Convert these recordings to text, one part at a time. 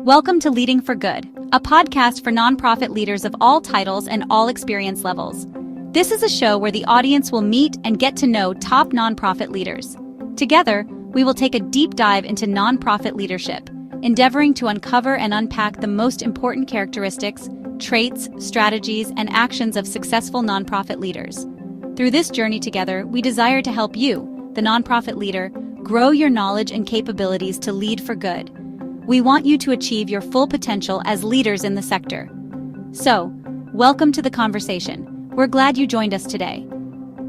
Welcome to Leading for Good, a podcast for nonprofit leaders of all titles and all experience levels. This is a show where the audience will meet and get to know top nonprofit leaders. Together, we will take a deep dive into nonprofit leadership, endeavoring to uncover and unpack the most important characteristics, traits, strategies, and actions of successful nonprofit leaders. Through this journey together, we desire to help you, the nonprofit leader, grow your knowledge and capabilities to lead for good. We want you to achieve your full potential as leaders in the sector. So, welcome to the conversation. We're glad you joined us today.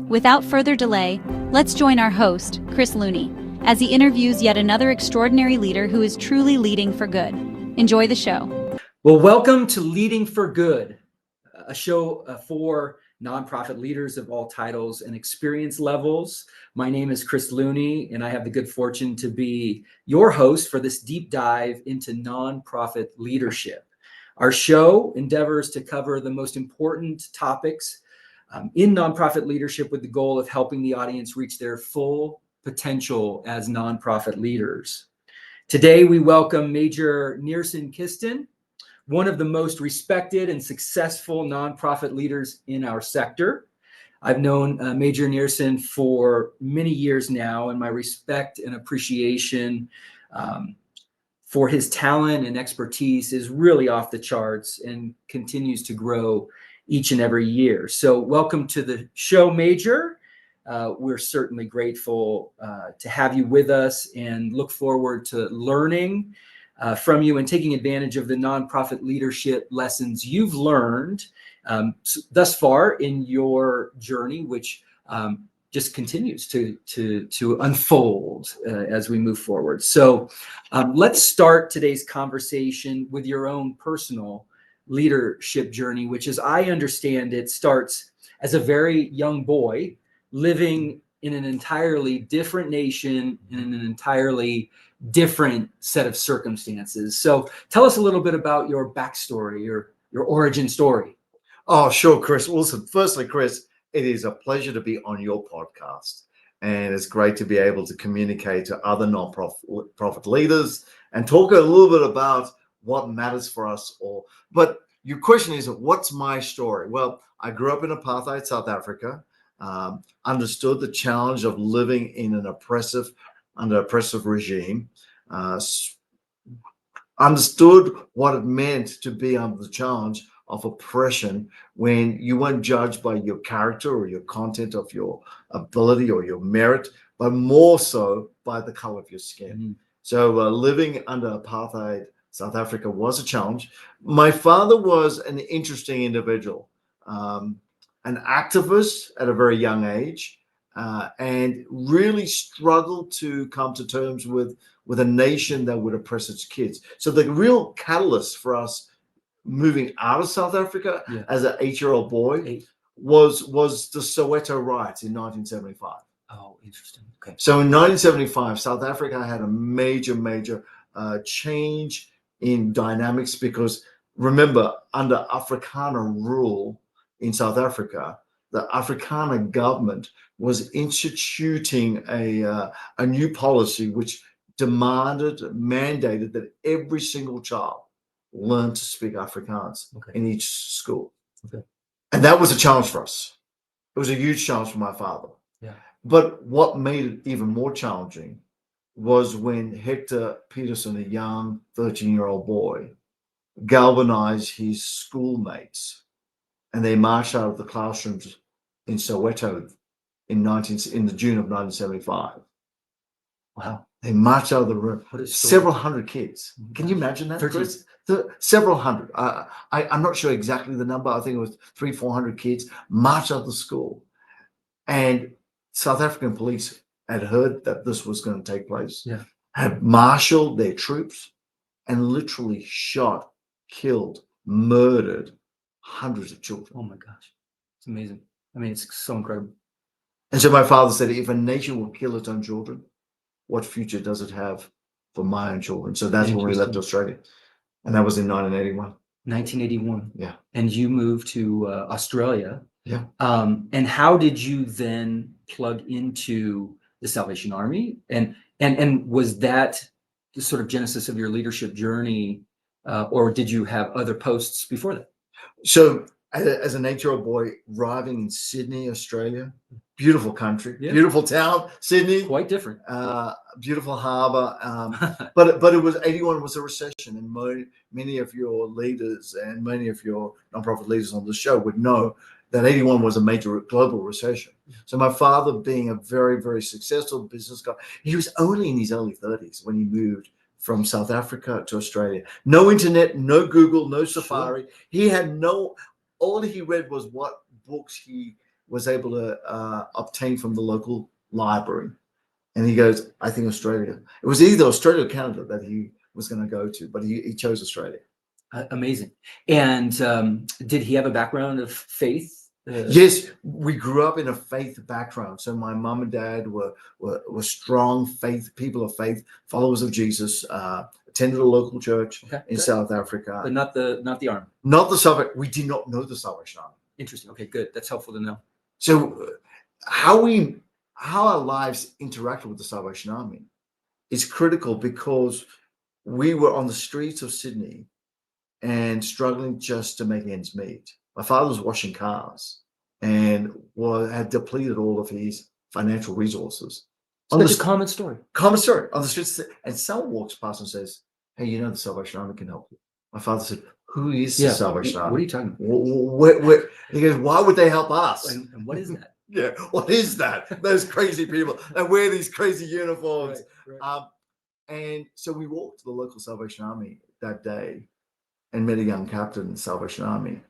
Without further delay, let's join our host, Chris Looney, as he interviews yet another extraordinary leader who is truly leading for good. Enjoy the show. Well, welcome to Leading for Good, a show for nonprofit leaders of all titles and experience levels. My name is Chris Looney, and I have the good fortune to be your host for this deep dive into nonprofit leadership. Our show endeavors to cover the most important topics in nonprofit leadership with the goal of helping the audience reach their full potential as nonprofit leaders. Today, we welcome Major Nesan Kistan, one of the most respected and successful nonprofit leaders in our sector. I've known Major Nesan for many years now, and my respect and appreciation for his talent and expertise is really off the charts and continues to grow each and every year. So welcome to the show, Major. We're certainly grateful to have you with us and look forward to learning from you and taking advantage of the nonprofit leadership lessons you've learned thus far in your journey, which just continues to unfold as we move forward. So let's start today's conversation with your own personal leadership journey, which, as I understand it, starts as a very young boy living in an entirely different nation, in an entirely different set of circumstances. So tell us a little bit about your backstory, your origin story. Oh, sure, Chris. Listen, firstly, Chris, it is a pleasure to be on your podcast. And it's great to be able to communicate to other nonprofit leaders and talk a little bit about what matters for us all. But your question is, what's my story? Well, I grew up in apartheid South Africa, understood the challenge of living in an oppressive regime, understood what it meant to be under the challenge of oppression when you weren't judged by your character or your content of your ability or your merit, but more so by the color of your skin. Mm-hmm. So living under apartheid South Africa was a challenge. My father was an interesting individual, an activist at a very young age, and really struggled to come to terms with a nation that would oppress its kids. So the real catalyst for us moving out of South Africa as an 8-year-old boy was the Soweto riots in 1975. Oh, interesting. Okay. So in 1975, South Africa had a major change in dynamics because, remember, under Afrikaner rule in South Africa, the Afrikaner government was instituting a new policy which mandated that every single child learn to speak Afrikaans in each school. Okay. And that was a challenge for us. It was a huge challenge for my father. Yeah. But what made it even more challenging was when Hector Peterson, a young 13-year-old boy, galvanized his schoolmates, and they marched out of the classrooms in Soweto in the June of 1975. Wow. They marched out of the room. Several hundred kids. Can you imagine that, Chris? Several hundred. I'm not sure exactly the number. I think it was 300-400 kids marched out of the school. And South African police had heard that this was going to take place, had marshaled their troops and literally shot, killed, murdered hundreds of children. Oh my gosh. It's amazing. I mean, it's so incredible. And so my father said, if a nation will kill its own children, what future does it have for my own children? So that's when we left Australia. And that was in 1981. 1981. Yeah. And you moved to Australia. Yeah. And how did you then plug into the Salvation Army? And was that the sort of genesis of your leadership journey or did you have other posts before that? So as an 8-year-old boy arriving in Sydney, Australia, beautiful country, Yeah. beautiful town, Sydney, Quite different. beautiful harbour. But it was 81 was a recession, and many of your leaders and many of your nonprofit leaders on the show would know that 81 was a major global recession. So my father, being a very, very successful business guy, he was only in his early 30s when he moved from South Africa to Australia. No internet, no Google, no Safari. He had all he read was what books he was able to obtain from the local library. And he goes, I think Australia. It was either Australia or Canada that he was going to go to, but he chose Australia. Amazing. And did he have a background of faith? Yes, we grew up in a faith background. So my mom and dad were strong faith, people of faith, followers of Jesus, attended a local church in South Africa. But not the army. Not the Salvation. We did not know the Salvation Army. Interesting. Okay, good. That's helpful to know. So how our lives interacted with the Salvation Army is critical, because we were on the streets of Sydney and struggling just to make ends meet. My father was washing cars and had depleted all of his financial resources. So it's a common story. Common story on the streets, and someone walks past and says, "Hey, you know the Salvation Army can help you." My father said, "Who is the Salvation Army? What are you talking about?" He goes, "Why would they help us?" And what is that? Yeah, what is that? Those crazy people that wear these crazy uniforms. Right. And so we walked to the local Salvation Army that day and met a young captain in the Salvation Army.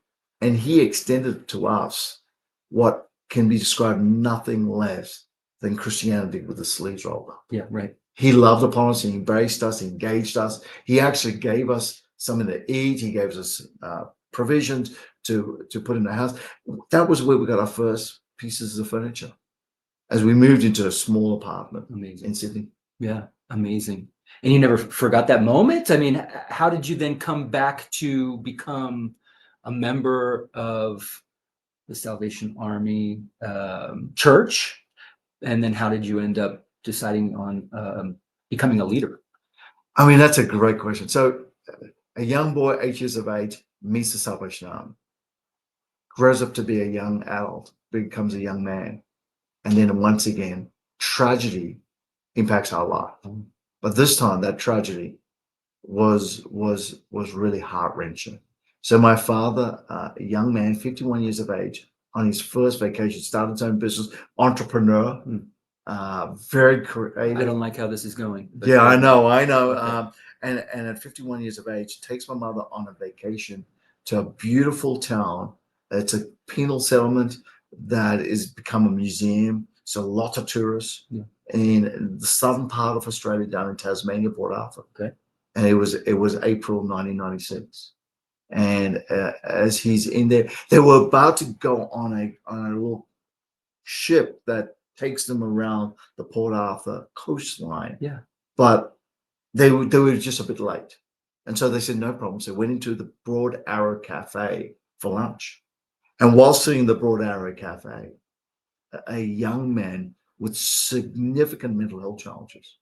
And he extended to us what can be described nothing less than Christianity with the sleeves rolled up. Yeah, right. He loved upon us, he embraced us, he engaged us. He actually gave us something to eat. He gave us provisions to put in the house. That was where we got our first pieces of furniture as we moved into a small apartment in Sydney. Yeah, amazing. And you never forgot that moment? I mean, how did you then come back to become a member of the Salvation Army church? And then how did you end up deciding on becoming a leader? I mean, that's a great question. So a young boy, 8 years of age, meets the Salvation Army, grows up to be a young adult, becomes a young man. And then once again, tragedy impacts our life. But this time that tragedy was really heart-wrenching. So my father, a young man, 51 years of age, on his first vacation, started his own business, entrepreneur, very creative. I don't like how this is going. Yeah, I know. Okay. And at 51 years of age, takes my mother on a vacation to a beautiful town. It's a penal settlement that has become a museum. So lots of tourists in the southern part of Australia, down in Tasmania, Port Arthur. Okay. And it was April 1996. And as he's in there, they were about to go on a little ship that takes them around the Port Arthur coastline. Yeah. But they were just a bit late. And so they said, no problem. So went into the Broad Arrow Cafe for lunch. And while sitting in the Broad Arrow Cafe, a young man with significant mental health challenges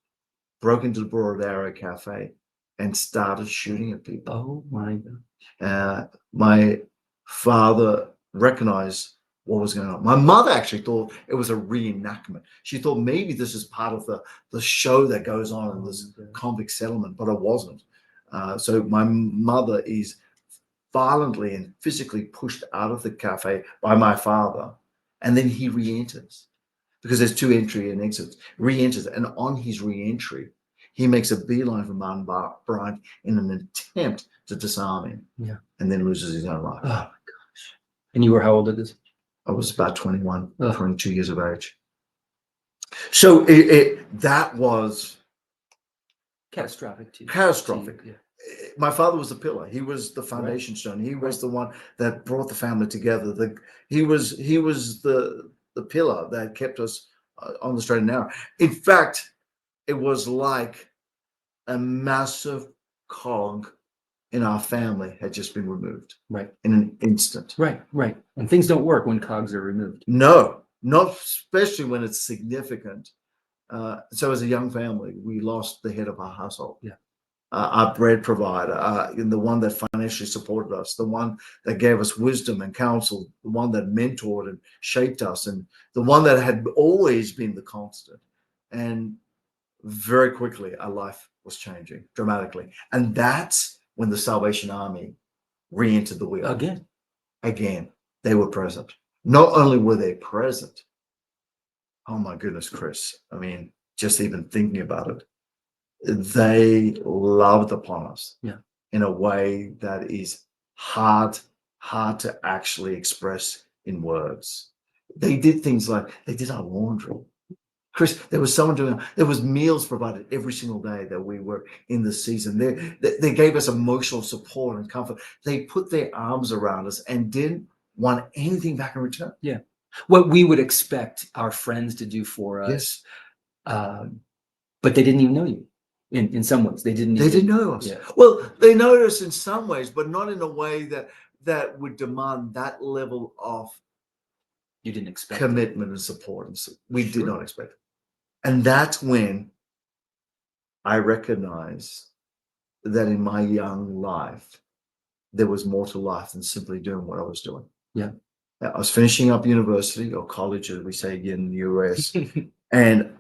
broke into the Broad Arrow Cafe and started shooting at people. Oh my God. My father recognized what was going on. My mother actually thought it was a reenactment. She thought maybe this is part of the show that goes on in this convict settlement, but it wasn't. So my mother is violently and physically pushed out of the cafe by my father, and then he re-enters, because there's two entry and exits. Re-enters, and on his re-entry, he makes a beeline for Martin Bryant in an attempt to disarm him. Yeah. And then loses his own life. Oh my gosh. And you were how old at this? I was about 21, 22 years of age. So that was catastrophic too. Catastrophic. Yeah. My father was the pillar. He was the foundation stone. He was the one that brought the family together. He was the pillar that kept us on the straight and narrow. In fact, it was like a massive cog in our family had just been removed. Right. In an instant. Right. And things don't work when cogs are removed. No, not especially when it's significant. So as a young family, we lost the head of our household. Yeah. our bread provider, the one that financially supported us, the one that gave us wisdom and counsel, the one that mentored and shaped us, and the one that had always been the constant. And very quickly, our life was changing dramatically. And that's when the Salvation Army re-entered the wheel. Again, they were present. Not only were they present, oh my goodness, Chris, I mean, just even thinking about it, they loved upon us in a way that is hard to actually express in words. They did things like they did our laundry. Chris, there was someone doing, there was meals provided every single day that we were in the season. They gave us emotional support and comfort. They put their arms around us and didn't want anything back in return. Yeah. What we would expect our friends to do for us. Yes. But they didn't even know you. In some ways, they didn't know us. Yeah. Well, they know us in some ways, but not in a way that would demand that level of you didn't expect commitment and support. And so we did not expect it. And that's when I recognized that in my young life, there was more to life than simply doing what I was doing. Yeah. I was finishing up university or college, as we say again in the US, and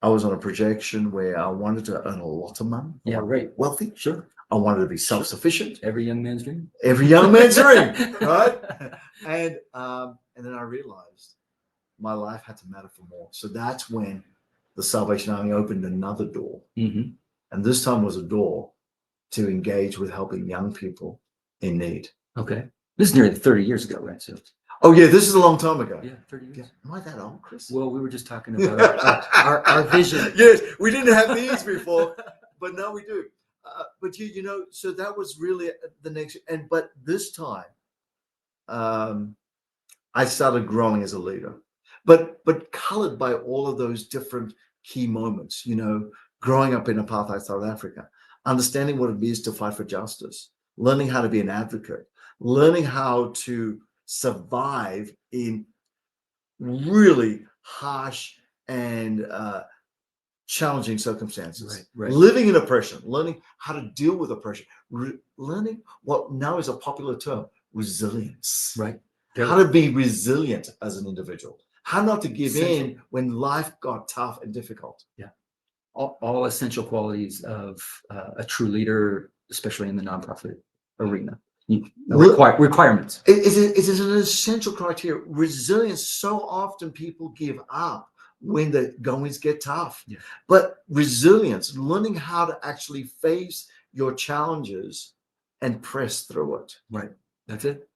I was on a projection where I wanted to earn a lot of money. Yeah, right. Wealthy. Sure. I wanted to be self-sufficient. Every young man's dream. Every young man's dream, right? And then I realized my life had to matter for more. So that's when the Salvation Army opened another door. Mm-hmm. And this time was a door to engage with helping young people in need. Okay. This is nearly 30 years ago, right? So. Oh, yeah, this is a long time ago. Yeah, 30 years. Yeah. Am I that old, Chris? Well, we were just talking about our vision. Yes, we didn't have these before, but now we do. But you know, so that was really the next. But this time, I started growing as a leader, but colored by all of those different key moments. You know, growing up in apartheid South Africa, understanding what it is to fight for justice, learning how to be an advocate, learning how to survive in really harsh and challenging circumstances, right. Living in oppression, learning how to deal with oppression, learning what now is a popular term, resilience. Right. How to be resilient as an individual, how not to give in when life got tough and difficult. Yeah. All essential qualities of a true leader, especially in the nonprofit arena. Requirements. It is an essential criteria. Resilience, so often people give up when the goings get tough. Yeah. But resilience, learning how to actually face your challenges and press through it. Right. That's it.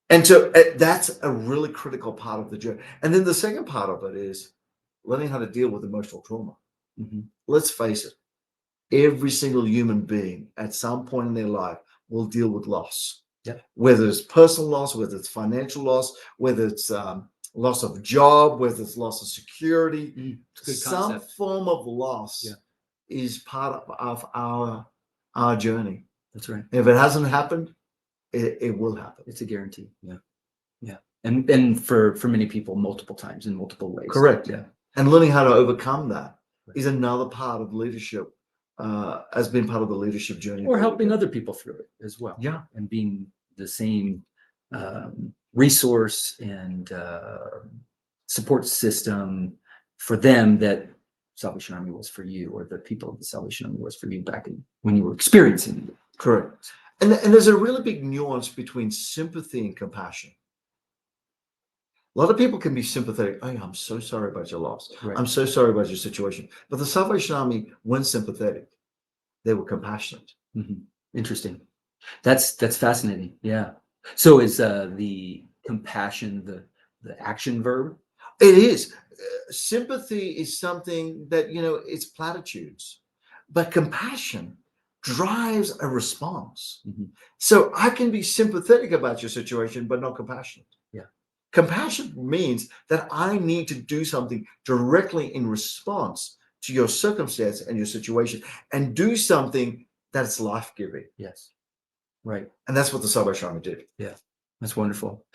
And so that's a really critical part of the journey. And then the second part of it is learning how to deal with emotional trauma. Mm-hmm. Let's face it, every single human being at some point in their life will deal with loss. Yep. Whether it's personal loss, whether it's financial loss, whether it's loss of job, whether it's loss of security, some form of loss is part of our journey. That's right. If it hasn't happened, it will happen. It's a guarantee. Yeah. Yeah. And for many people, multiple times in multiple ways. Correct. Yeah. And learning how to overcome that is another part of leadership, has been part of the leadership journey. Or helping other people through it as well. Yeah. And being the same resource and support system for them that Salvation Army was for you, or the people of the Salvation Army was for you back when you were experiencing it. Correct. And there's a really big nuance between sympathy and compassion. A lot of people can be sympathetic. Oh, I'm so sorry about your loss. Right. I'm so sorry about your situation. But the Salvation Army weren't sympathetic. They were compassionate. Mm-hmm. Interesting. That's fascinating. Yeah. So is the compassion the action verb? It is. Sympathy is something that, it's platitudes. But compassion drives a response. Mm-hmm. So I can be sympathetic about your situation, but not compassionate. Yeah. Compassion means that I need to do something directly in response to your circumstance and your situation, and do something that's life-giving. Yes. Right. And that's what the Salvation Army did. Yeah. That's wonderful.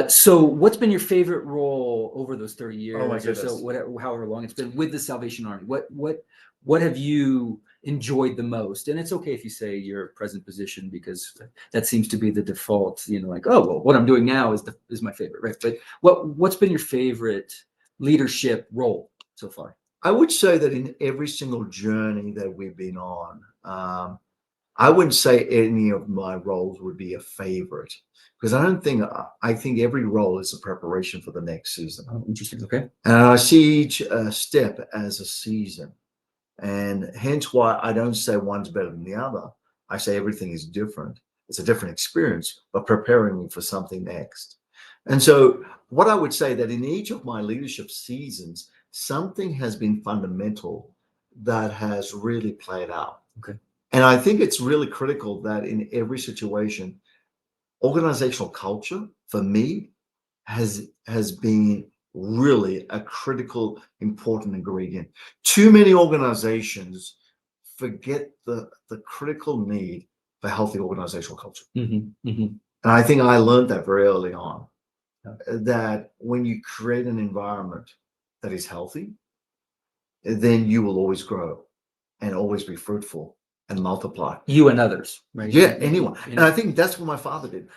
So what's been your favorite role over those 30 years or so, however long it's been with the Salvation Army? What have you enjoyed the most? And it's okay if you say your present position, because that seems to be the default, like, oh, well, what I'm doing now is my favorite, right? But what's been your favorite leadership role so far? I would say that in every single journey that we've been on, I wouldn't say any of my roles would be a favorite, because I think every role is a preparation for the next season. Oh, interesting. Okay. And I see each step as a season. And hence why I don't say one's better than the other. I say everything is different. It's a different experience, but preparing me for something next. And so what I would say that in each of my leadership seasons, something has been fundamental that has really played out. Okay. And I think it's really critical that in every situation, organizational culture for me has been really a critical, important ingredient. Too many organizations forget the critical need for healthy organizational culture. Mm-hmm. Mm-hmm. And I think I learned that very early on, Yeah. that when you create an environment that is healthy, then you will always grow and always be fruitful and multiply. You and others, right? Yeah, anyone. And I think that's what my father did.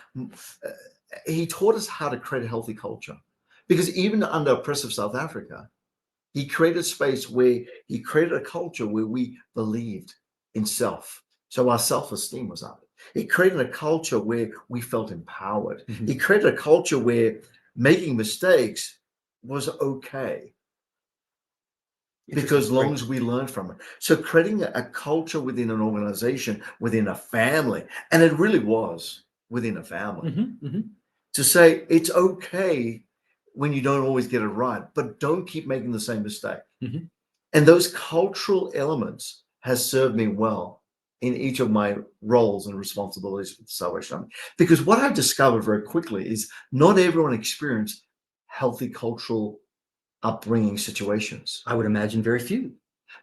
He taught us how to create a healthy culture, because even under oppressive South Africa, he created space where he created a culture where we believed in self. So our self-esteem was up. He created a culture where we felt empowered. Mhm. He created a culture where making mistakes was okay, because as long as we learned from it. So creating a culture within an organization, within a family, and it really was within a family, Mm-hmm. Mm-hmm. to say it's okay when you don't always get it right, but don't keep making the same mistake. Mhm. And those cultural elements has served me well in each of my roles and responsibilities with the Salvation Army. Because what I've discovered very quickly is not everyone experienced healthy cultural upbringing situations. I would imagine very few.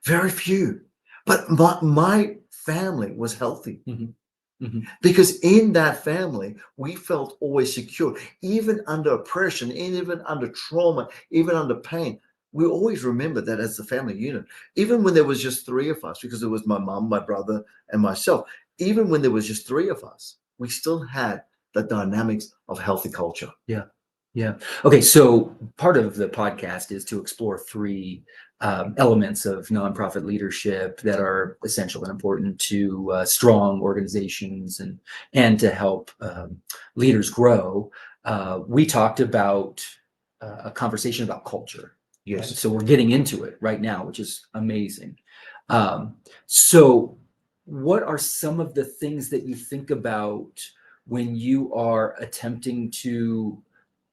Very few. But my family was healthy. Mm-hmm. Mm-hmm. Because in that family, we felt always secure, even under oppression, even under trauma, even under pain. We always remembered that as the family unit, even when there was just three of us, because it was my mom, my brother, and myself. Even when there was just three of us, we still had the dynamics of healthy culture. Yeah. Yeah. Okay. So part of the podcast is to explore three elements of nonprofit leadership that are essential and important to strong organizations and to help leaders grow. We talked about a conversation about culture. Yes. Right? So we're getting into it right now, which is amazing. So what are some of the things that you think about when you are attempting to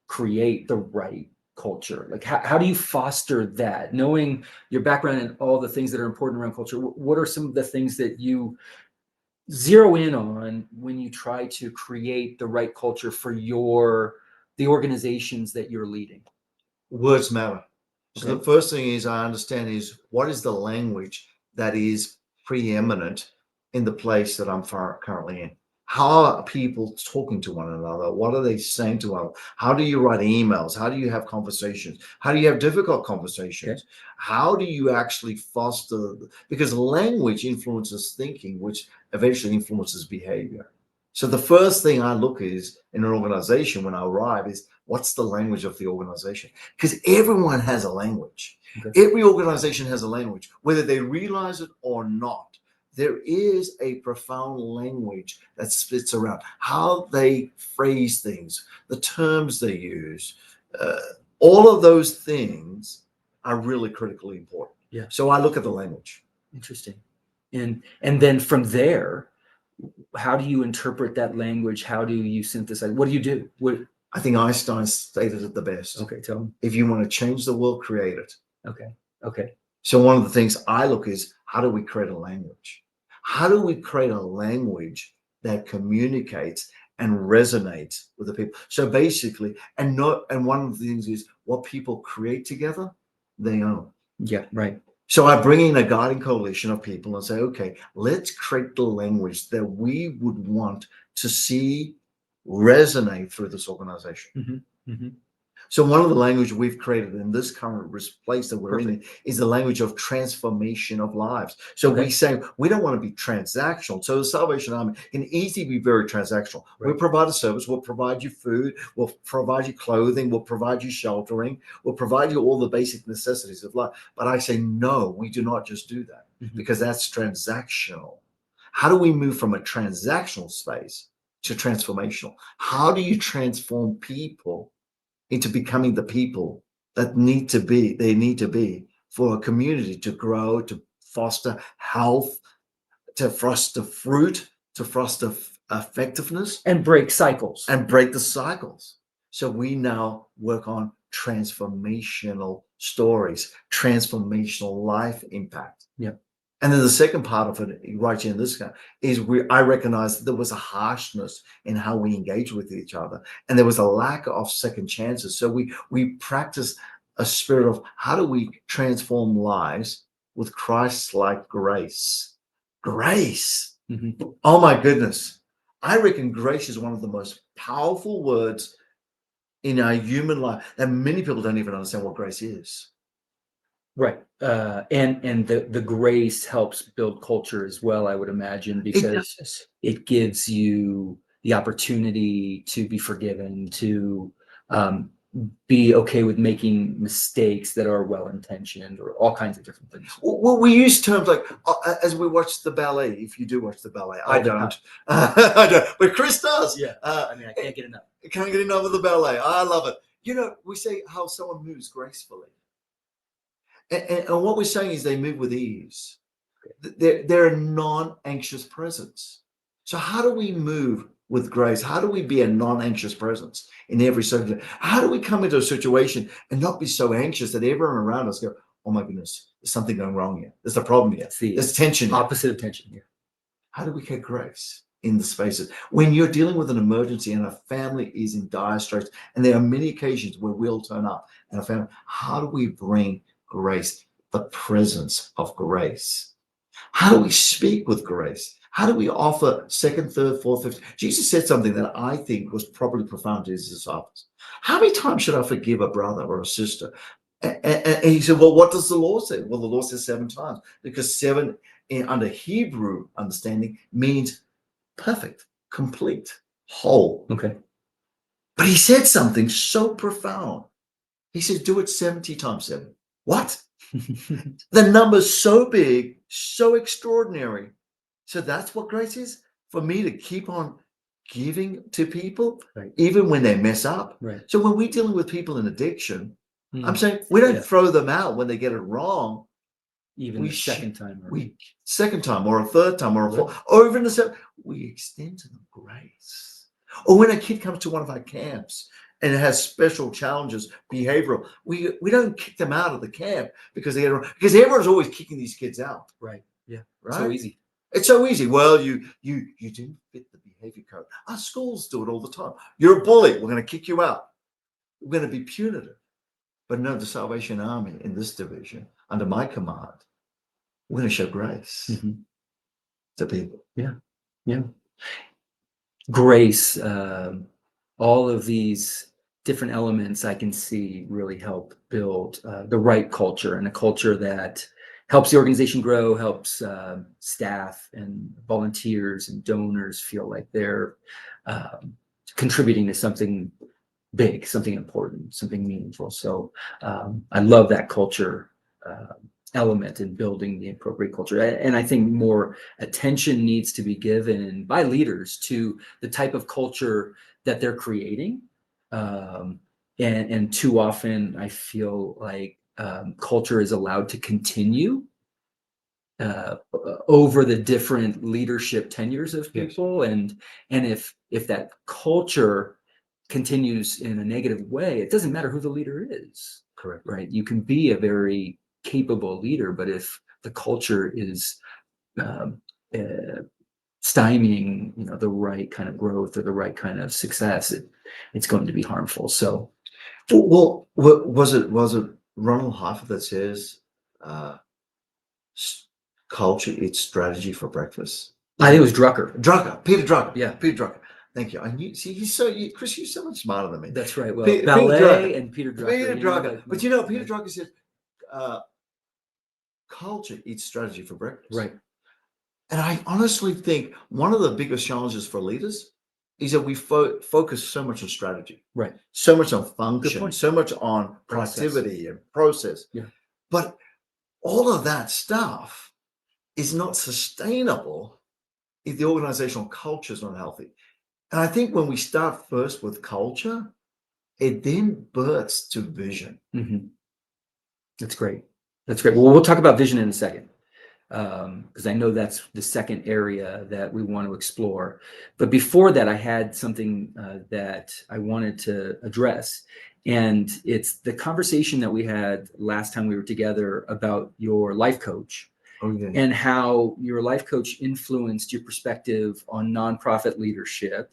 create the right culture? Like, how do you foster that, knowing your background and all the things that are important around culture? What are some of the things that you zero in on when you try to create the right culture for the organizations that you're leading? Words matter. So Okay. the first thing is I understand is what is the language that is preeminent in the place that I'm currently in? How are people talking to one another? What are they saying to one another? How do you write emails? How do you have conversations? How do you have difficult conversations? Okay. How do you actually foster? Because language influences thinking, which eventually influences behavior. So the first thing I look is in an organization when I arrive is what's the language of the organization? Because everyone has a language. Okay. Every organization has a language, whether they realize it or not. There is a profound language that splits around how they phrase things, the terms they use. All of those things are really critically important. Yeah. So I look at the language. Interesting. And then from there, how do you interpret that language? How do you synthesize? What do you do? I think Einstein stated it the best. Okay, tell me. If you want to change the world, create it. Okay. Okay. So one of the things I look is how do we create a language? How do we create a language that communicates and resonates with the people? So basically, and one of the things is what people create together, they own. Yeah, right. So I bring in a guiding coalition of people and say, okay, let's create the language that we would want to see resonate through this organization. Mm-hmm. Mm-hmm. So one of the language we've created in this current place that we're in is the language of transformation of lives. So we say we don't want to be transactional. So the Salvation Army can easily be very transactional. We'll provide a service, we'll provide you food, we'll provide you clothing, we'll provide you sheltering, we'll provide you all the basic necessities of life. But I say, no, we do not just do that because that's transactional. How do we move from a transactional space to transformational? How do you transform people into becoming the people that they need to be for a community to grow, to foster health, to foster fruit, to foster effectiveness, and break cycles and break the cycles? So we now work on transformational stories, transformational life impact. Yep. And then the second part of it, right here in this guy, is I recognized that there was a harshness in how we engage with each other, and there was a lack of second chances. So we practice a spirit of how do we transform lives with Christ-like grace. Grace. Oh my goodness. I reckon grace is one of the most powerful words in our human life that many people don't even understand what grace is. Right. And the grace helps build culture as well, I would imagine, because it gives you the opportunity to be forgiven, to be okay with making mistakes that are well-intentioned, or all kinds of different things. Well, we use terms like, as we watch the ballet, if you do watch the ballet, I don't. I don't, but Chris does. Yeah. I mean, I can't get enough. Can't get enough of the ballet. I love it. You know, we say how someone moves gracefully. And what we're saying is they move with ease. They're a non-anxious presence. So how do we move with grace? How do we be a non-anxious presence in every circumstance? How do we come into a situation and not be so anxious that everyone around us go, oh my goodness, there's something going wrong here. There's a problem here. There's tension here. Opposite of tension here. How do we get grace in the spaces? When you're dealing with an emergency and a family is in dire straits, and there are many occasions where we'll turn up and a family, how do we bring grace, the presence of grace? How do we speak with grace? How do we offer second, third, fourth, fifth? Jesus said something that I think was probably profound to his disciples. How many times should I forgive a brother or a sister? And he said, well, what does the law say? Well, the law says 7 times, because 7 under Hebrew understanding means perfect, complete, whole. Okay. But he said something so profound. He said, do it 70 times 7. What? The number's so big, so extraordinary. So that's what grace is? For me to keep on giving to people, even when they mess up. Right. So when we're dealing with people in addiction, I'm saying we don't throw them out when they get it wrong. Even the second time. Second time or a third time or a fourth, or even the seventh, we extend to them grace. Or when a kid comes to one of our camps and it has special challenges, behavioral, we don't kick them out of the camp because everyone's always kicking these kids out. Right. Yeah. Right. So easy. It's so easy. Well, you didn't fit the behavior code. Our schools do it all the time. You're a bully. We're going to kick you out. We're going to be punitive. But no, the Salvation Army in this division, under my command, we're going to show grace to people. Yeah. Yeah. Grace, all of these different elements I can see really help build the right culture, and a culture that helps the organization grow, helps staff and volunteers and donors feel like they're contributing to something big, something important, something meaningful. So I love that culture element in building the appropriate culture. And I think more attention needs to be given by leaders to the type of culture that they're creating. And too often I feel like culture is allowed to continue over the different leadership tenures of people. And if that culture continues in a negative way, it doesn't matter who the leader is. Correct. Right. You can be a very capable leader, but if the culture is stymieing, the right kind of growth or the right kind of success, it's going to be harmful. So, well, was it Ronald Harper that says, "Culture eats strategy for breakfast"? I think it was Drucker. Peter Drucker. Yeah, Peter Drucker. Thank you. I knew. See, Chris, you're so much smarter than me. That's right. Well, Peter ballet Drucker. and Peter Drucker. Peter you know, Drucker. But you know, Peter right? Drucker said, "Culture eats strategy for breakfast." Right. And I honestly think one of the biggest challenges for leaders is that we focus so much on strategy, Right. so much on Good function, point. so much on Process. productivity and process. Yeah. But all of that stuff is not sustainable if the organizational culture is not healthy. And I think when we start first with culture, it then births to vision. Mm-hmm. That's great. That's great. Well, we'll talk about vision in a second, because I know that's the second area that we want to explore. But before that, I had something that I wanted to address. And it's the conversation that we had last time we were together about your life coach Oh, yeah. and how your life coach influenced your perspective on nonprofit leadership.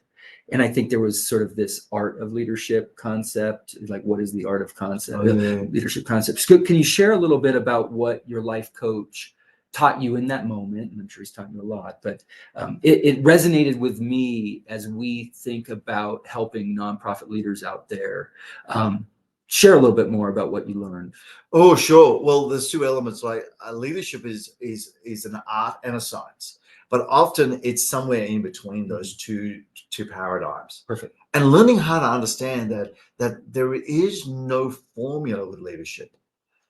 And I think there was sort of this art of leadership concept, like what is the art of concept, leadership concepts. Can you share a little bit about what your life coach taught you in that moment? And I'm sure he's taught you a lot, but it resonated with me as we think about helping nonprofit leaders out there. Share a little bit more about what you learned. Oh, sure. Well, there's two elements. Like leadership is an art and a science, but often it's somewhere in between those two paradigms. Perfect. And learning how to understand that there is no formula with leadership.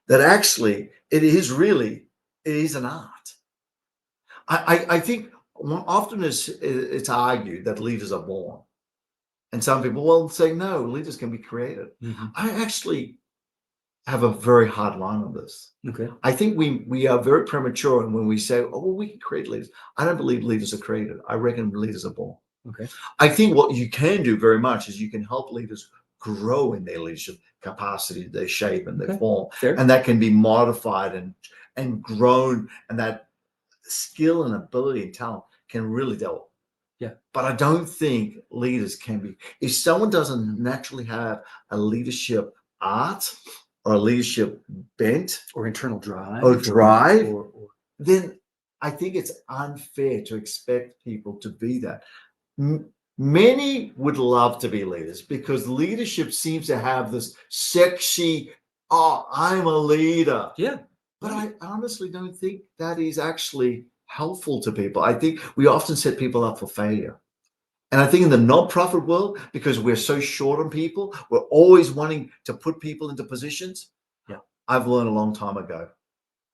That actually it is an art. I think often it's argued that leaders are born, and some people will say no, leaders can be created. Mm-hmm. I actually have a very hard line on this. Okay. I think we are very premature, and when we say, "Oh, well, we can create leaders," I don't believe leaders are created. I reckon leaders are born. Okay. I think what you can do very much is you can help leaders grow in their leadership capacity, their shape, and their form, Fair. and that can be modified and grown, and that skill and ability and talent can really develop. Yeah. But I don't think leaders can be. If someone doesn't naturally have a leadership art or a leadership bent Or internal drive. or then I think it's unfair to expect people to be that. Many would love to be leaders because leadership seems to have this sexy, "Oh, I'm a leader." Yeah. But I honestly don't think that is actually helpful to people. I think we often set people up for failure. And I think in the nonprofit world, because we're so short on people, we're always wanting to put people into positions. Yeah. I've learned a long time ago.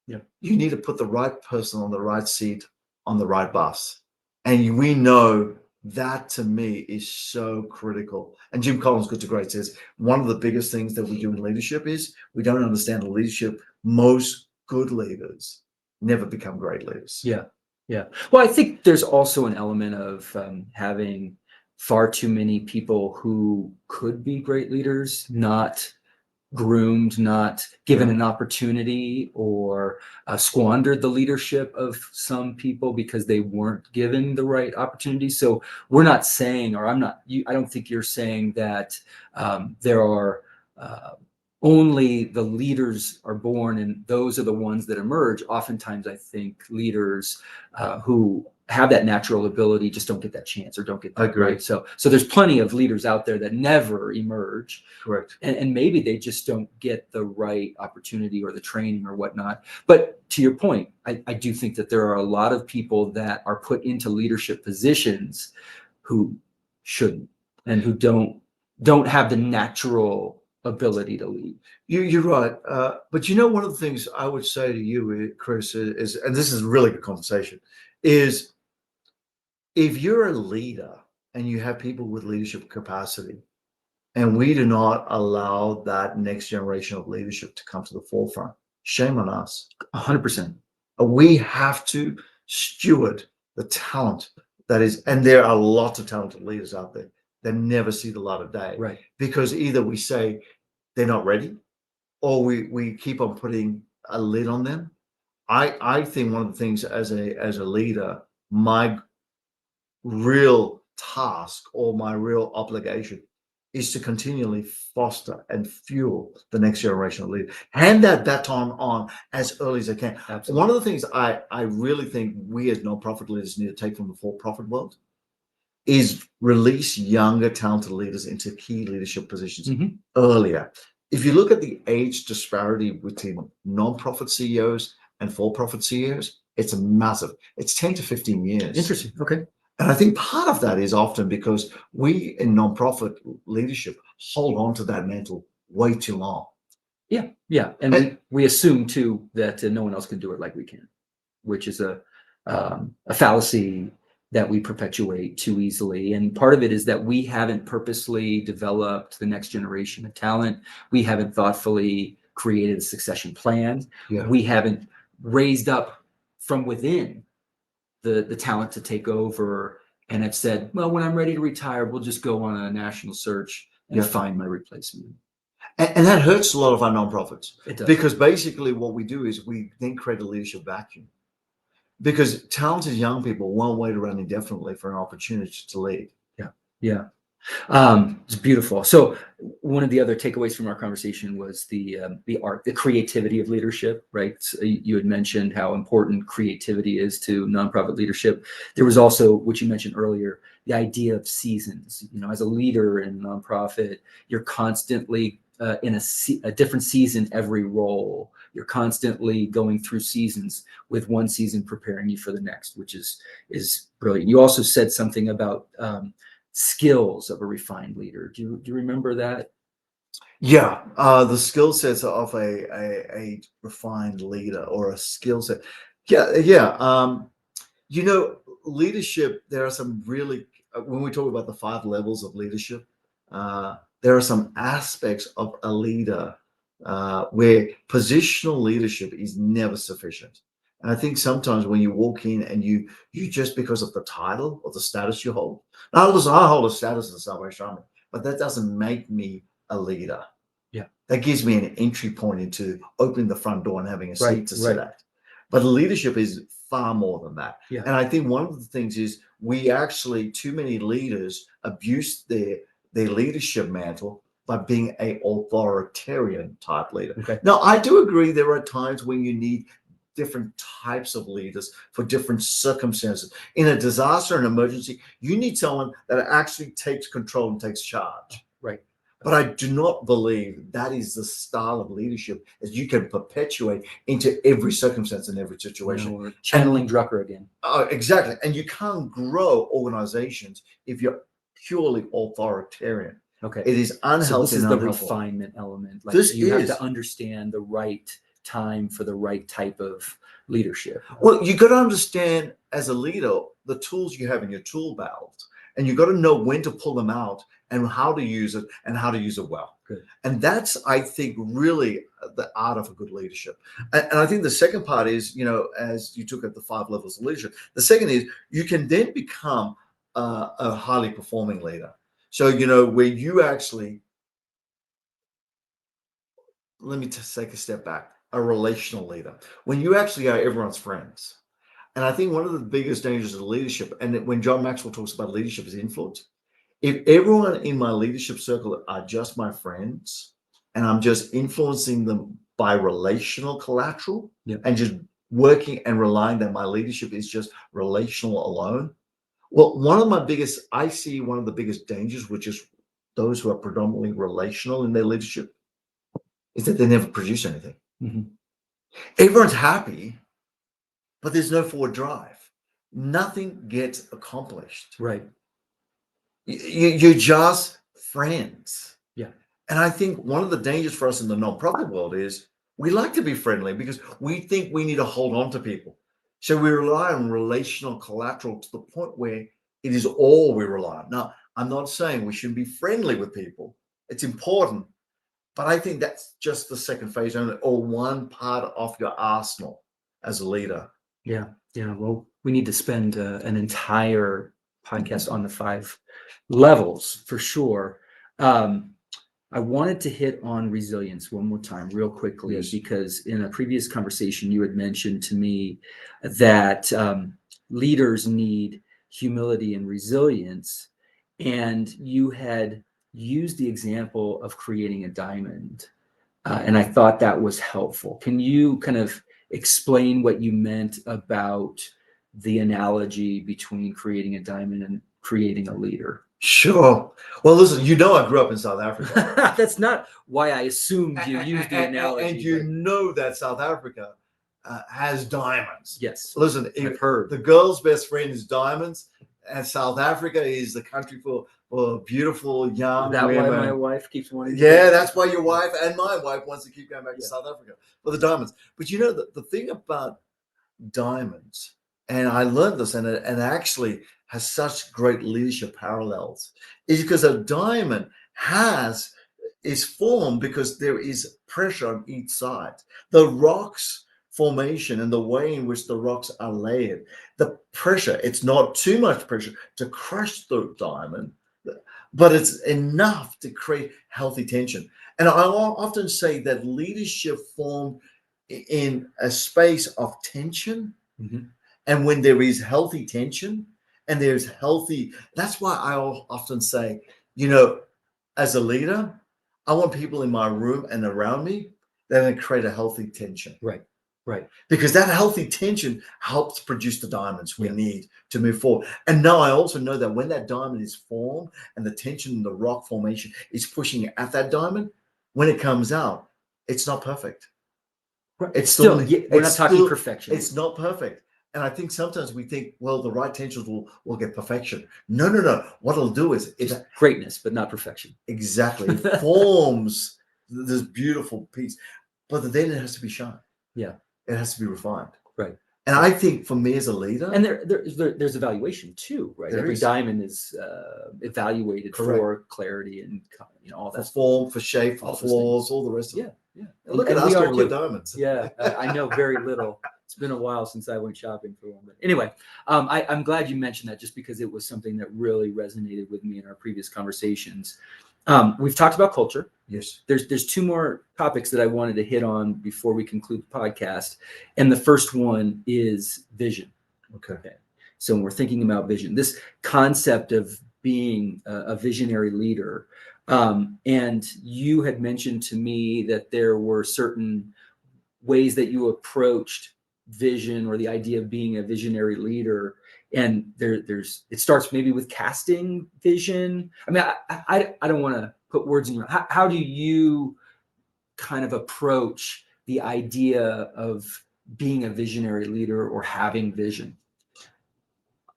Yeah. You need to put the right person on the right seat on the right bus. And we know that, to me, is so critical. And Jim Collins, Good to Great, says one of the biggest things that we do in leadership is we don't understand the leadership. Most good leaders never become great leaders. Yeah. Yeah. Well, I think there's also an element of having far too many people who could be great leaders, not groomed, not given an opportunity, or squandered the leadership of some people because they weren't given the right opportunity. So we're not saying, or I don't think you're saying that there are only the leaders are born and those are the ones that emerge. Oftentimes, I think leaders who have that natural ability just don't get that chance or don't get that right. So there's plenty of leaders out there that never emerge. Correct. And maybe they just don't get the right opportunity or the training or whatnot. But to your point, I do think that there are a lot of people that are put into leadership positions who shouldn't and who don't have the natural ability to lead. You're right. But one of the things I would say to you, Chris, is, and this is a really good conversation, is if you're a leader and you have people with leadership capacity, and we do not allow that next generation of leadership to come to the forefront, shame on us. 100%. We have to steward the talent that is, and there are lots of talented leaders out there that never see the light of day. Right. Because either we say they're not ready, or we keep on putting a lid on them. I think one of the things as a leader, my real task or my real obligation is to continually foster and fuel the next generation of leaders. Hand that baton on as early as I can. Absolutely. One of the things I really think we as nonprofit leaders need to take from the for-profit world is release younger, talented leaders into key leadership positions Mhm. earlier. If you look at the age disparity between nonprofit CEOs and for-profit CEOs, it's massive. It's 10 to 15 years. Interesting. Okay. And I think part of that is often because we in nonprofit leadership hold on to that mantle way too long. Yeah. Yeah. And we assume too that no one else can do it like we can, which is a fallacy that we perpetuate too easily. And part of it is that we haven't purposely developed the next generation of talent. We haven't thoughtfully created a succession plan. Yeah. We haven't raised up from within the talent to take over and have said, well, when I'm ready to retire, we'll just go on a national search and Yeah. find my replacement. And that hurts a lot of our nonprofits. It does. Because basically what we do is we then create a leadership vacuum. Because talented young people won't wait around indefinitely for an opportunity to lead. Yeah. It's beautiful. So one of the other takeaways from our conversation was the art, the creativity of leadership, right? So you had mentioned how important creativity is to nonprofit leadership. There was also, which you mentioned earlier, the idea of seasons. You know, as a leader in a nonprofit, you're constantly in a different season every role. You're constantly going through seasons, with one season preparing you for the next, which is brilliant. You also said something about skills of a refined leader. Do you remember that? Yeah, the skill sets of a refined leader or a skill set. Yeah. You know, leadership. There are some really when we talk about the 5 levels of leadership, there are some aspects of a leader where positional leadership is never sufficient. And I think sometimes when you walk in and you just because of the title or the status you hold. Now, listen, I hold a status in the Salvation Army, but that doesn't make me a leader. Yeah. That gives me an entry point into opening the front door and having a seat Right, to sit right. at. But leadership is far more than that. Yeah. And I think one of the things is we actually, too many leaders abuse their leadership mantle by being a authoritarian type leader. Okay. Now, I do agree there are times when you need different types of leaders for different circumstances. In a disaster and emergency, you need someone that actually takes control and takes charge. Right. But I do not believe that is the style of leadership that you can perpetuate into every circumstance and every situation. No, we're channeling Drucker again. Exactly. And you can't grow organizations if you're purely authoritarian. Okay. It is unhealthy. So this is and the unhelpful. refinement element. Like This you have is. to understand the right time for the right type of leadership. Well, you got to understand as a leader the tools you have in your tool belt, and you got to know when to pull them out and how to use it and how to use it well. Good. And that's, I think, really the art of a good leadership. And I think the second part is, you know, as you took at the 5 levels of leadership, the second is you can then become a highly performing leader. So, you know, where you actually, let me just take a step back, a relational leader. When you actually are everyone's friends. And I think one of the biggest dangers of leadership, and when John Maxwell talks about leadership is influence, if everyone in my leadership circle are just my friends and I'm just influencing them by relational collateral and just working and relying that my leadership is just relational alone. Well, I see one of the biggest dangers, which is those who are predominantly relational in their leadership, is that they never produce anything. Mm-hmm. Everyone's happy, but there's no forward drive. Nothing gets accomplished. Right. You're just friends. Yeah. And I think one of the dangers for us in the nonprofit world is we like to be friendly because we think we need to hold on to people. So we rely on relational collateral to the point where it is all we rely on. Now, I'm not saying we shouldn't be friendly with people. It's important. But I think that's just the second phase only, or one part of your arsenal as a leader. Yeah. Yeah. Well, we need to spend an entire podcast on the 5 levels for sure. I wanted to hit on resilience one more time, real quickly, Yes. because in a previous conversation, you had mentioned to me that leaders need humility and resilience. And you had used the example of creating a diamond. And I thought that was helpful. Can you kind of explain what you meant about the analogy between creating a diamond creating a leader? Sure. Well, listen, I grew up in South Africa. That's not why I assumed you used the analogy. And you know that South Africa has diamonds. Yes. Listen, I've heard. The girl's best friend is diamonds, and South Africa is the country for beautiful young Is that women. why my wife keeps wanting to Yeah, that's why your wife and my wife wants to keep going back to Yeah. South Africa for the diamonds. But you know, the thing about diamonds, and I learned this, and it actually has such great leadership parallels, is because a diamond is formed because there is pressure on each side. The rocks formation and the way in which the rocks are layered, the pressure, it's not too much pressure to crush the diamond, but it's enough to create healthy tension. And I often say that leadership formed in a space of tension. Mhm. And when there is healthy tension and there's healthy, that's why I often say, as a leader, I want people in my room and around me that are going to create a healthy tension. Right. Because that healthy tension helps produce the diamonds we Yeah. need to move forward. And now I also know that when that diamond is formed and the tension in the rock formation is pushing at that diamond, when it comes out, it's not perfect. Right. It's Still, still, we're not talking perfection. It's not perfect. And I think sometimes we think, well, the right tensions will get perfection. No. What it'll do is It's greatness, but not perfection. Exactly. It forms this beautiful piece, but then it has to be shined. Yeah. It has to be refined. Right. And I think for me as a leader, and there's evaluation too, right? Every diamond is evaluated for clarity and all that, for form, for shape, for flaws, all the rest of it. Yeah. Look at us all the diamonds. Yeah, I know very little. It's been a while since I went shopping for one. But anyway, I'm glad you mentioned that, just because it was something that really resonated with me in our previous conversations. We've talked about culture. Yes. There's two more topics that I wanted to hit on before we conclude the podcast. And the first one is vision. Okay. So when we're thinking about vision, this concept of being a visionary leader, and you had mentioned to me that there were certain ways that you approached vision, or the idea of being a visionary leader. And it starts maybe with casting vision. I mean, I don't want to put words in your mouth. How do you kind of approach the idea of being a visionary leader or having vision?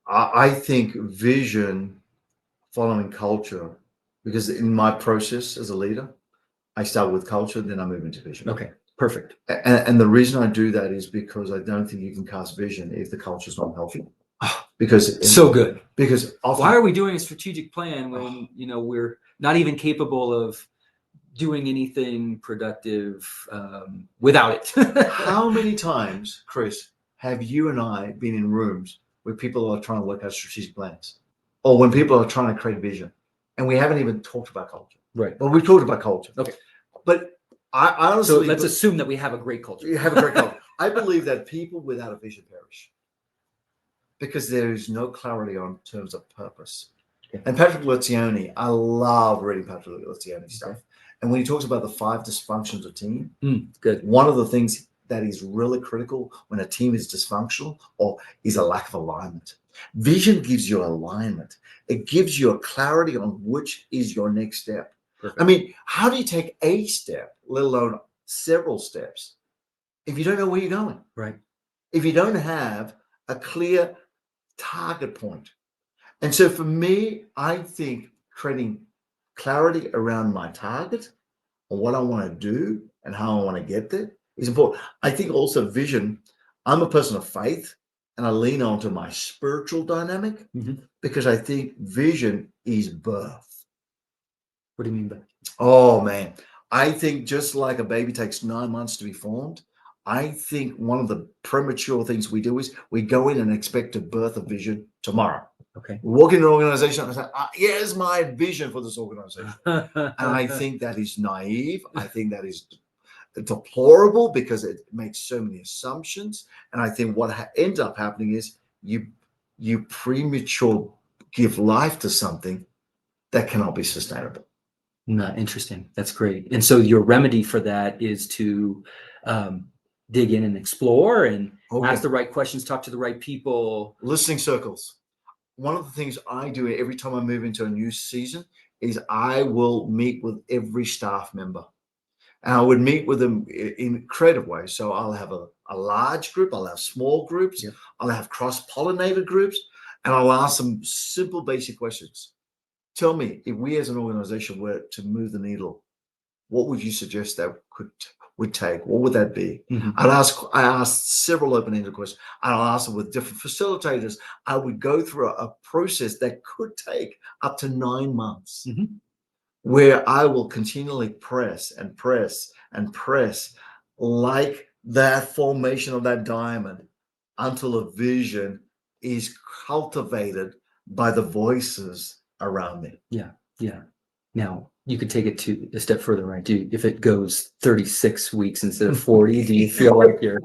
I think vision following culture, because in my process as a leader, I start with culture, then I move into vision. Okay, perfect. And the reason I do that is because I don't think you can cast vision if the culture is not healthy. Because so good. Because often, why are we doing a strategic plan when we're not even capable of doing anything productive without it? How many times, Chris, have you and I been in rooms where people are trying to work out strategic plans, or when people are trying to create vision, and we haven't even talked about culture? Right. Well, we've talked about culture. Okay. But I honestly, so let's assume that we have a great culture. You have a great culture. I believe that people without a vision perish, because there is no clarity on terms of purpose. Okay. And Patrick Lencioni, I love reading Patrick Lencioni stuff. Okay. And when he talks about the 5 dysfunctions of team, good. One of the things that is really critical when a team is dysfunctional or is a lack of alignment. Vision gives you alignment. It gives you a clarity on which is your next step. Perfect. I mean, how do you take a step, let alone several steps, if you don't know where you're going? Right. If you don't have a clear target point. And so for me, I think creating clarity around my target, or what I want to do and how I want to get there, is important. I think also vision, I'm a person of faith, and I lean onto my spiritual dynamic, because I think vision is birth. What do you mean by that? Oh man, I think just like a baby takes 9 months to be formed, I think one of the premature things we do is we go in and expect to birth a vision tomorrow. Okay. We walk into an organization and say, here's my vision for this organization. And I think that is naive. I think that is deplorable, because it makes so many assumptions. And I think what ends up happening is you premature give life to something that cannot be sustainable. No, interesting. That's great. And so your remedy for that is to dig in and explore and ask the right questions, talk to the right people. Listening circles. one of the things I do every time I move into a new season is I will meet with every staff member. And I would meet with them in creative ways. So I'll have a large group, I'll have small groups, I'll have cross-pollinated groups, and I'll ask them simple, basic questions. Tell me, if we as an organization were to move the needle, what would you suggest that would take? What would that be? I asked several open-ended questions, and I'll ask them with different facilitators. I would go through a process that could take up to 9 months. Where I will continually press and press and press like that formation of that diamond until a vision is cultivated by the voices around me. Yeah. Now, you could take it to a step further, right? If it goes 36 weeks instead of 40, do you feel like you're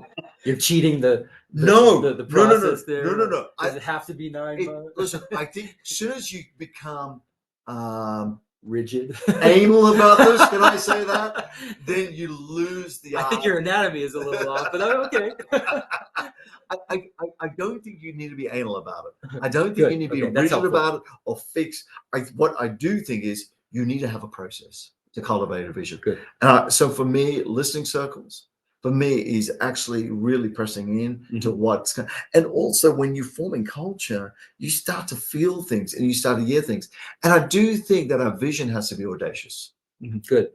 cheating the process there? No. Does it have to be 9 months? Listen, I think as soon as you become rigid, anal about this, can I say that? Then you lose the I think your anatomy is a little off, but I'm okay. I don't think you need to be anal about it. I don't think you need to be rigid about it or fixed. What I do think is you need to have a process to cultivate a vision. Good. So for me, listening circles, for me, is actually really pressing in to what's going. And also when you're forming culture, you start to feel things and you start to hear things. And I do think that our vision has to be audacious. Good.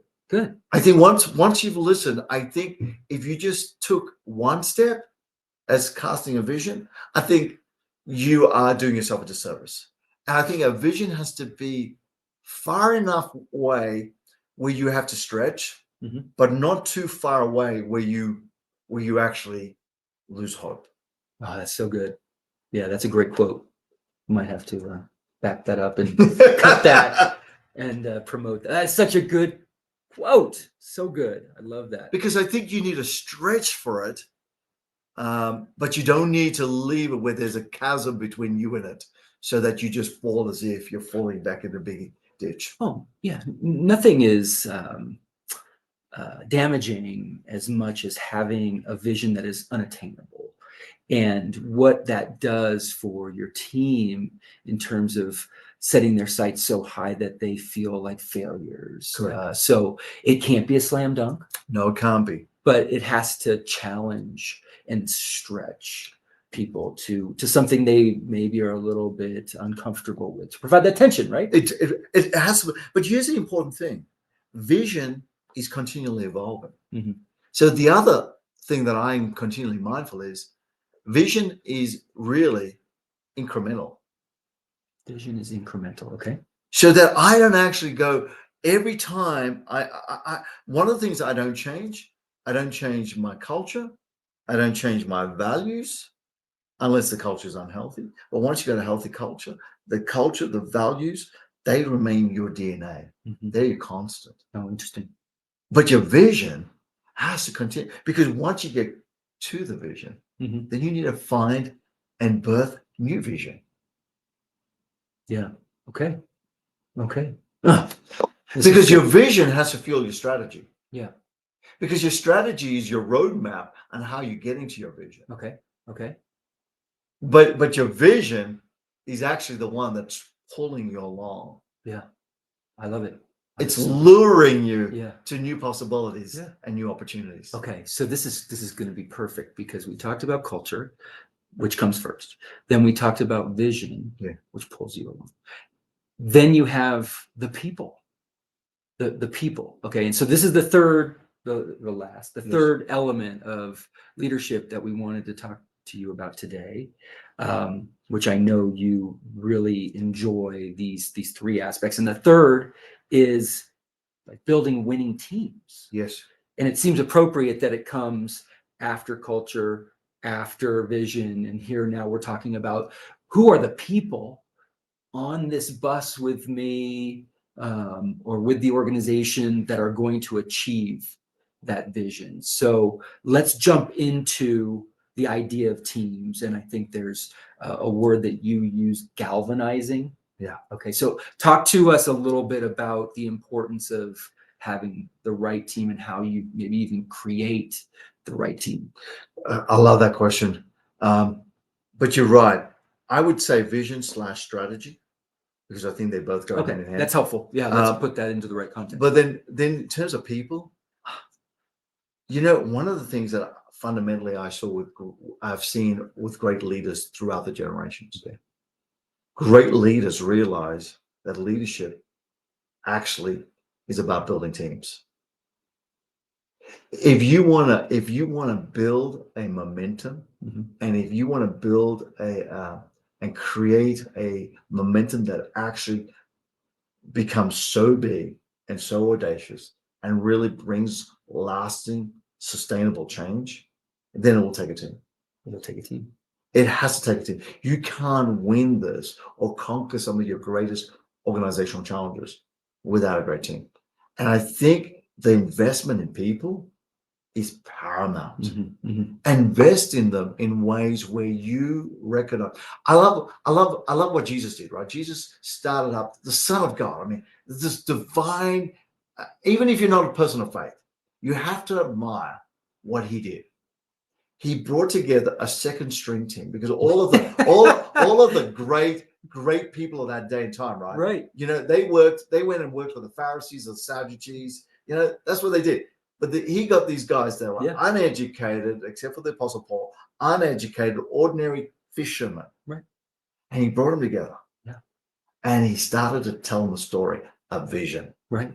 I think once you've listened, I think if you just took one step as casting a vision, I think you are doing yourself a disservice. And I think a vision has to be far enough away where you have to stretch, but not too far away where you actually lose hope. Oh, that's so good. Yeah, that's a great quote. Might have to back that up and cut that and promote that. That's such a good quote. So good. I love that. Because I think you need to stretch for it, but you don't need to leave it where there's a chasm between you and it, so that you just fall as if you're falling back in the big ditch. Oh, yeah. Nothing is damaging as much as having a vision that is unattainable. And what that does for your team in terms of setting their sights so high that they feel like failures. So it can't be a slam dunk. No, it can't be. But it has to challenge and stretch people to something they maybe are a little bit uncomfortable with, to provide that tension, right? It has to. But here's the important thing: vision is continually evolving. So the other thing that I'm continually mindful is vision is really incremental. Vision is incremental, okay? So that I don't actually go every time. I one of the things I don't change my culture. I don't change my values unless the culture is unhealthy. But once you got a healthy culture, the values, they remain your DNA. They're your constant. Oh, interesting. But your vision has to continue, because once you get to the vision, then you need to find and birth new vision. Yeah. Okay. Because your vision has to fuel your strategy. Yeah. Because your strategy is your roadmap on how you're getting to your vision. Okay. But your vision is actually the one that's pulling you along. Yeah. I love it. It's luring you to new possibilities and new opportunities. Okay. So this is going to be perfect, because we talked about culture, which comes first. Then we talked about vision, which pulls you along. Then you have the people. The people. Okay. And so this is the third, the third element of leadership that we wanted to talk to you about today, which I know you really enjoy these three aspects. And the third is like building winning teams. Yes. And it seems appropriate that it comes after culture, after vision. And here now we're talking about who are the people on this bus with me, or with the organization, that are going to achieve that vision. So let's jump into the idea of teams. And I think there's a word that you use, galvanizing. Yeah. Okay. So talk to us a little bit about the importance of having the right team and how you maybe even create the right team. I love that question. But you're right. I would say vision / strategy, because I think they both go hand in Okay, hand. that's helpful. Yeah, let's put that into the right context. But then in terms of people, one of the things that fundamentally I've seen with great leaders throughout the generations. Okay. Great leaders realize that leadership actually is about building teams. If you wanna build a momentum, and if you want to build and create a momentum that actually becomes so big and so audacious and really brings lasting, sustainable change, then it will take a team. It'll take a team. It has to take a team. You can't win this or conquer some of your greatest organizational challenges without a great team. And I think the investment in people is paramount. Invest in them in ways where you recognize. I love what Jesus did, right? Jesus started up the Son of God. I mean, this divine, even if you're not a person of faith, you have to admire what he did. He brought together a second string team, because all of the great people of that day and time, right? Right. They went and worked with the Pharisees, the Sadducees. That's what they did. But he got these guys that were uneducated, except for the Apostle Paul, uneducated, ordinary fishermen. Right. And he brought them together. Yeah. And he started to tell them a story, a vision. Right.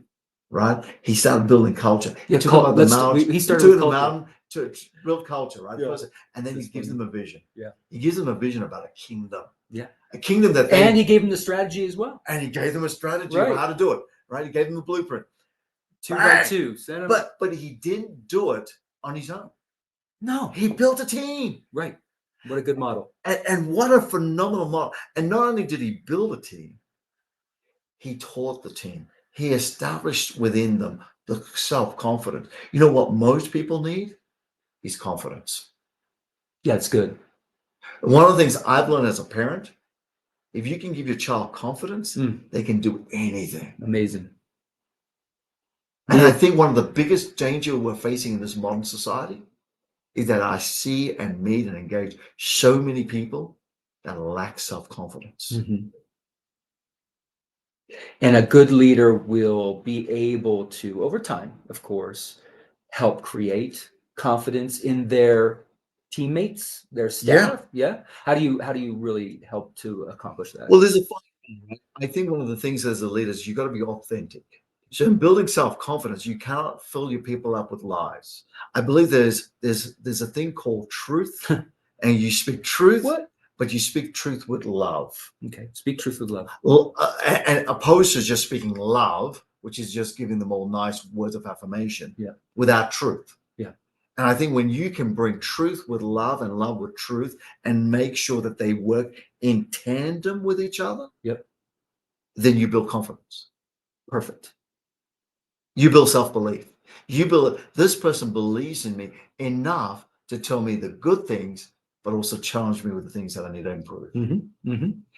Right. He started building culture. Yeah, He took them up the mountain. He started with the culture. mountain to build culture, right? Yeah. And then he gives them a vision. Yeah. He gives them a vision about a kingdom. Yeah. A kingdom that and he gave them the strategy as well. And he gave them a strategy Right. of how to do it. Right. He gave them a blueprint. 2x2. But he didn't do it on his own. No. He built a team. Right. What a good model. And what a phenomenal model. And not only did he build a team, he taught the team. He established within them the self-confidence. You know what most people need is confidence. Yeah, it's good. One of the things I've learned as a parent, if you can give your child confidence, they can do anything. Amazing. And I think one of the biggest danger we're facing in this modern society is that I see and meet and engage so many people that lack self-confidence. And a good leader will be able to, over time, of course, help create confidence in their teammates, their staff. Yeah. How do you really help to accomplish that? Well, there's a fine line, right? I think one of the things as a leader is you got to be authentic. So in building self-confidence, you cannot fill your people up with lies. I believe there's a thing called truth, and you speak truth. What? But you speak truth with love. Okay. Speak truth with love. Well, and opposed to just speaking love, which is just giving them all nice words of affirmation, without truth. Yeah. And I think when you can bring truth with love and love with truth and make sure that they work in tandem with each other, then you build confidence. Perfect. You build self-belief. You build, this person believes in me enough to tell me the good things, but also challenge me with the things that I need to improve.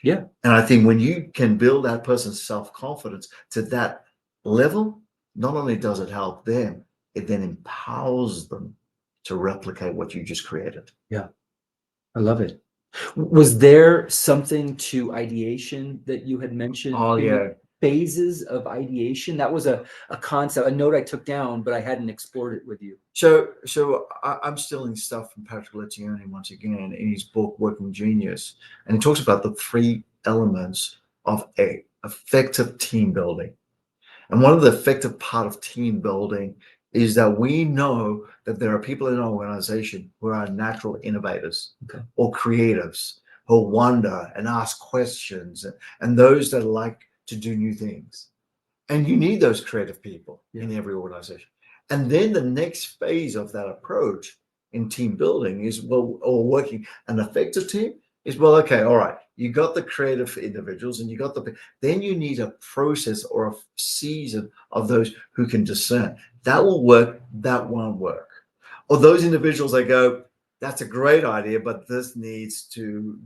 Yeah. And I think when you can build that person's self-confidence to that level, not only does it help them, it then empowers them to replicate what you just created. Yeah. I love it. Was there something to ideation that you had mentioned? Oh, yeah. Phases of ideation. That was a concept, a note I took down, but I hadn't explored it with you. So I'm stealing stuff from Patrick Lencioni once again in his book Working Genius, and he talks about the 3 elements of a effective team building. And one of the effective part of team building is that we know that there are people in our organization who are natural innovators or creatives who wonder and ask questions, and those that like to do new things. And you need those creative people in every organization. And then the next phase of that approach in team building is, or working an effective team is, okay, all right, you got the creative individuals and you got then you need a process or a season of those who can discern. That will work, that won't work. Or those individuals that go, that's a great idea, but this needs to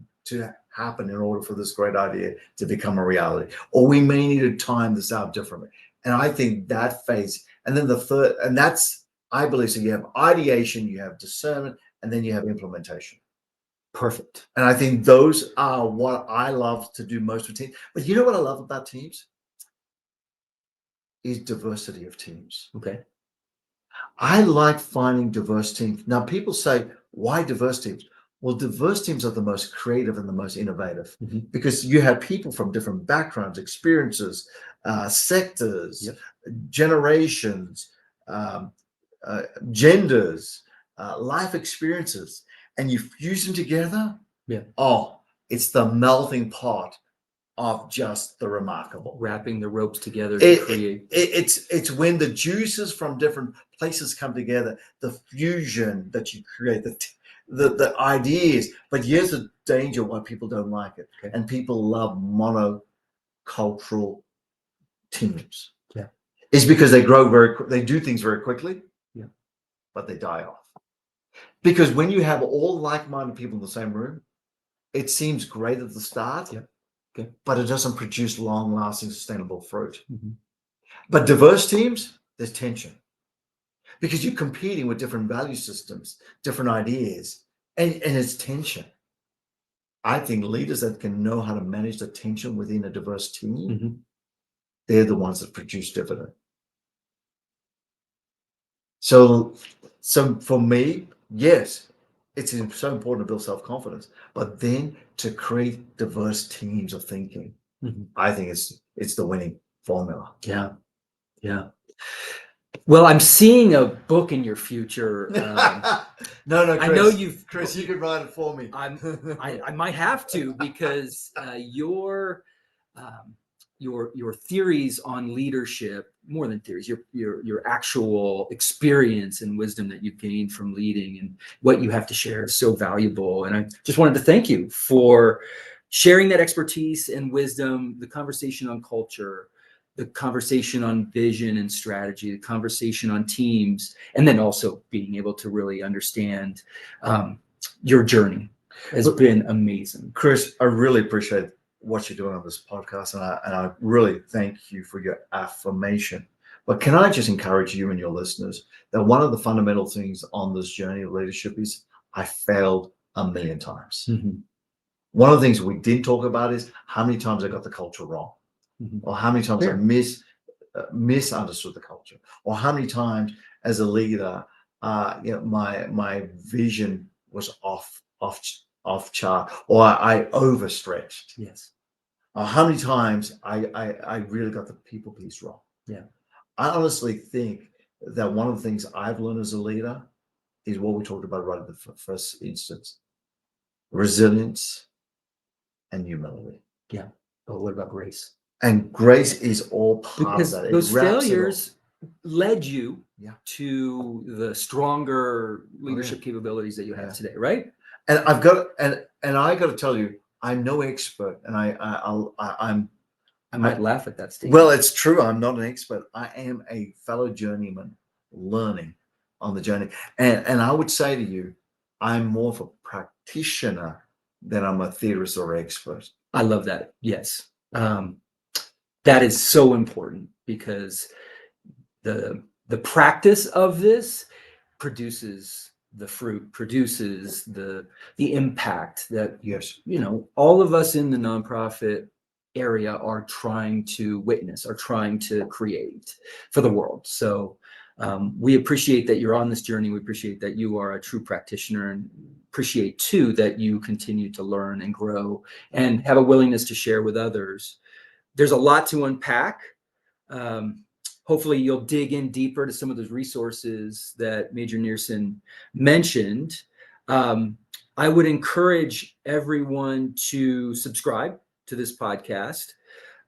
happen in order for this great idea to become a reality. Or we may need to time this out differently. And I think that phase, and then the third, and that's, I believe, so you have ideation, you have discernment, and then you have implementation. Perfect. And I think those are what I love to do most with teams. But you know what I love about teams? Is diversity of teams. Okay. I like finding diverse teams. Now, people say, why diverse teams? Well, diverse teams are the most creative and the most innovative because you have people from different backgrounds, experiences, sectors, Yep. generations, um, genders, life experiences, and you fuse them together. Yeah. Oh, it's the melting pot of just the remarkable. Wrapping the ropes together to create. It's when the juices from different places come together, the fusion that you create, the ideas. But here's the danger why people don't like it, Okay. and people love monocultural teams. Yeah. It's because they do things very quickly. Yeah. But they die off. Because when you have all like-minded people in the same room, it seems great at the start. Yeah. Okay. But it doesn't produce long-lasting, sustainable fruit. Mm-hmm. But diverse teams, there's tension because you're competing with different value systems, different ideas, and it's tension. I think leaders that can know how to manage the tension within a diverse team, they're the ones that produce dividend. So for me, yes, it's so important to build self-confidence, but then to create diverse teams of thinking, I think it's the winning formula. Yeah. Yeah. Well, I'm seeing a book in your future. No, Chris, I know Chris, you could write it for me. I might have to because your theories on leadership, more than theories, your actual experience and wisdom that you've gained from leading and what you have to share is so valuable. And I just wanted to thank you for sharing that expertise and wisdom, the conversation on culture, the conversation on vision and strategy, the conversation on teams, and then also being able to really understand your journey has been amazing. Chris, I really appreciate what you're doing on this podcast, and I really thank you for your affirmation. But can I just encourage you and your listeners that one of the fundamental things on this journey of leadership is I failed a million times. One of the things we didn't talk about is how many times I got the culture wrong, or how many times I misunderstood the culture, or how many times as a leader, my vision was off chart, or I overstretched. Yes. How many times I really got the people piece wrong. Yeah. I honestly think that one of the things I've learned as a leader is what we talked about right at the first instance: resilience and humility. Yeah. But what about grace? And grace is all part Because of that. those failures led you to the stronger leadership capabilities that you have today, right? And I got to tell you, I'm no expert, and I might laugh at that statement. Well, it's true. I'm not an expert. I am a fellow journeyman learning on the journey, and I would say to you, I'm more of a practitioner than I'm a theorist or expert. I love that. Yes. That is so important because the practice of this produces the fruit, produces the impact that all of us in the nonprofit area are trying to witness, are trying to create for the world. So we appreciate that you're on this journey. We appreciate that you are a true practitioner, and appreciate too that you continue to learn and grow and have a willingness to share with others. There's a lot to unpack. Hopefully you'll dig in deeper to some of those resources that Major Nesan mentioned. I would encourage everyone to subscribe to this podcast.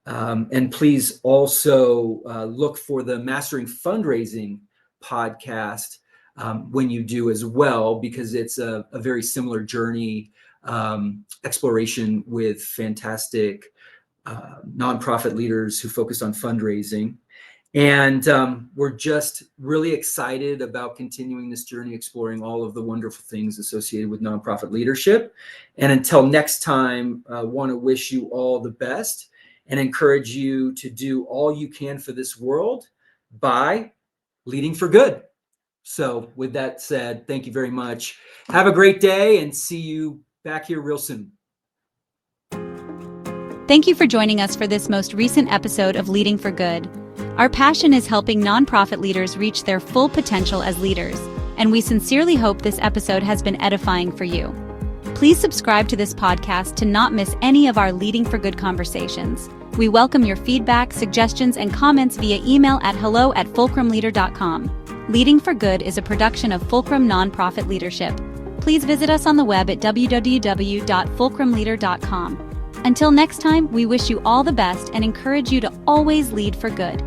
And please also look for the Mastering Fundraising podcast when you do as well, because it's a very similar journey, exploration with fantastic nonprofit leaders who focus on fundraising. And we're just really excited about continuing this journey, exploring all of the wonderful things associated with nonprofit leadership. And until next time, I want to wish you all the best and encourage you to do all you can for this world by leading for good. So with that said, thank you very much. Have a great day and see you back here real soon. Thank you for joining us for this most recent episode of Leading for Good. Our passion is helping nonprofit leaders reach their full potential as leaders, and we sincerely hope this episode has been edifying for you. Please subscribe to this podcast to not miss any of our Leading for Good conversations. We welcome your feedback, suggestions, and comments via email at hello@fulcrumleader.com. Leading for Good is a production of Fulcrum Nonprofit Leadership. Please visit us on the web at www.fulcrumleader.com. Until next time, we wish you all the best and encourage you to always lead for good.